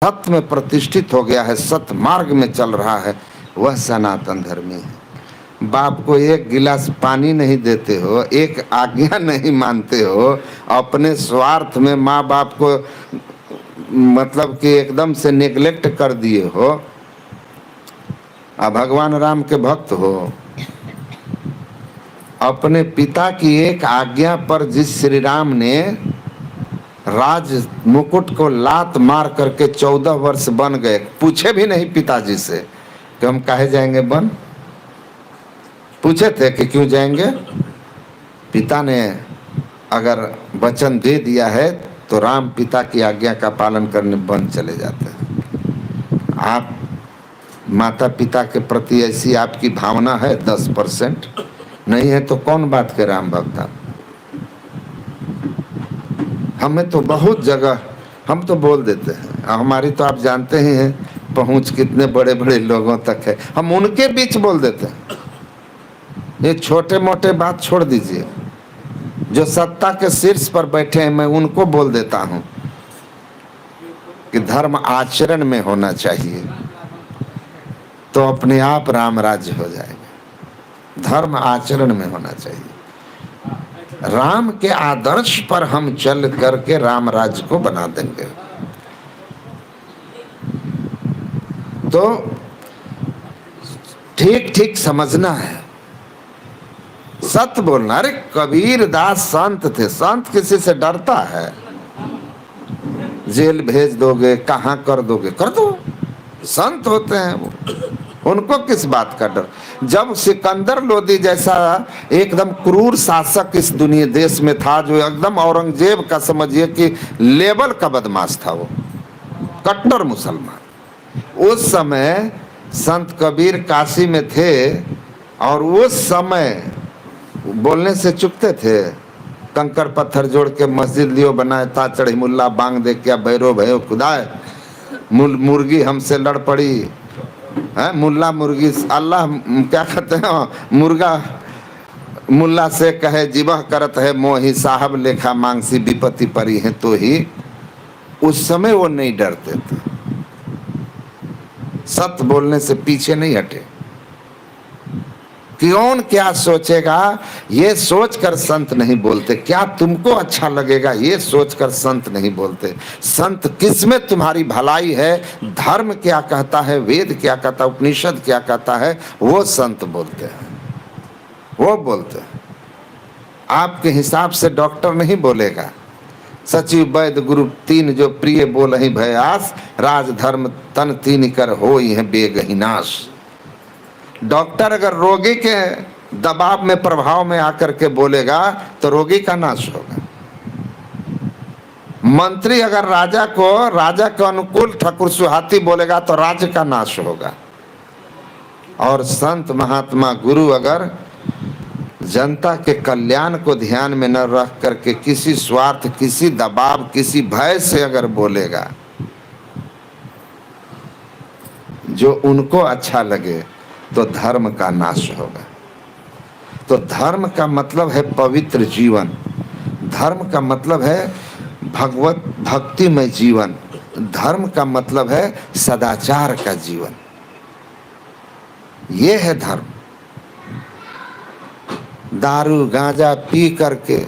सत्य में प्रतिष्ठित हो गया है, सत्य मार्ग में चल रहा है, वह सनातन धर्मी है। बाप को एक गिलास पानी नहीं देते हो, एक आज्ञा नहीं मानते हो, अपने स्वार्थ में माँ बाप को मतलब कि एकदम से नेग्लेक्ट कर दिए हो। अब भगवान राम के भक्त हो, अपने पिता की एक आज्ञा पर जिस श्री राम ने राज मुकुट को लात मार करके 14 वर्ष बन गए, पूछे भी नहीं पिताजी से कि हम काहे जाएंगे वन। पूछे थे कि क्यों जाएंगे? पिता ने अगर वचन दे दिया है तो राम पिता की आज्ञा का पालन करने वन चले जाते हैं। आप माता पिता के प्रति ऐसी आपकी भावना है 10% नहीं है तो कौन बात के राम भक्त? हमें तो बहुत जगह हम तो बोल देते हैं, हमारी तो आप जानते ही हैं पहुंच कितने बड़े बड़े लोगों तक है, हम उनके बीच बोल देते हैं। ये छोटे मोटे बात छोड़ दीजिए, जो सत्ता के शीर्ष पर बैठे हैं मैं उनको बोल देता हूं कि धर्म आचरण में होना चाहिए, तो अपने आप राम राज्य हो जाएगा। धर्म आचरण में होना चाहिए। राम के आदर्श पर हम चल करके राम राज्य को बना देंगे। तो ठीक ठीक समझना है, सत्य बोलना। अरे कबीर दास संत थे, संत किसी से डरता है? जेल भेज दोगे, कहां कर दोगे, कर दो, संत होते हैं वो, उनको किस बात का डर? जब सिकंदर लोदी जैसा एकदम क्रूर शासक इस दुनिया देश में था, जो एकदम औरंगजेब का समझिए कि लेवल का बदमाश था, वो कट्टर मुसलमान, उस समय संत कबीर काशी में थे और उस समय बोलने से चुकते थे। कंकर पत्थर जोड़ के मस्जिद लियो बनाए, ता चढ़ी मुल्ला बांग दे क्या भैरो भयो खुदाए, मुर्गी हमसे लड़ पड़ी है, मुल्ला मुर्गी अल्लाह क्या कहते हैं, मुर्गा मुल्ला से कहे जिबह करत है मोही, साहब लेखा मांगसी विपत्ति परी है तो ही। उस समय वो नहीं डरते थे, सत्य बोलने से पीछे नहीं हटे। कौन क्या सोचेगा ये सोचकर संत नहीं बोलते, क्या तुमको अच्छा लगेगा ये सोचकर संत नहीं बोलते। संत किसमें तुम्हारी भलाई है, धर्म क्या कहता है, वेद क्या कहता है, उपनिषद क्या कहता है, वो संत बोलते हैं, वो बोलते हैं। आपके हिसाब से डॉक्टर नहीं बोलेगा। सचिव वैद्य गुरु तीन जो प्रिय बोल ही भयास, राज धर्म तन तीन कर हो है बेगहिनाश। डॉक्टर अगर रोगी के दबाव में प्रभाव में आकर के बोलेगा तो रोगी का नाश होगा। मंत्री अगर राजा के अनुकूल ठाकुर सुहाती बोलेगा तो राज्य का नाश होगा। और संत महात्मा गुरु अगर जनता के कल्याण को ध्यान में न रख करके किसी स्वार्थ, किसी दबाव, किसी भय से अगर बोलेगा जो उनको अच्छा लगे, तो धर्म का नाश होगा। तो धर्म का मतलब है पवित्र जीवन, धर्म का मतलब है भगवत भक्तिमय जीवन, धर्म का मतलब है सदाचार का जीवन। ये है धर्म। दारू गांजा पी करके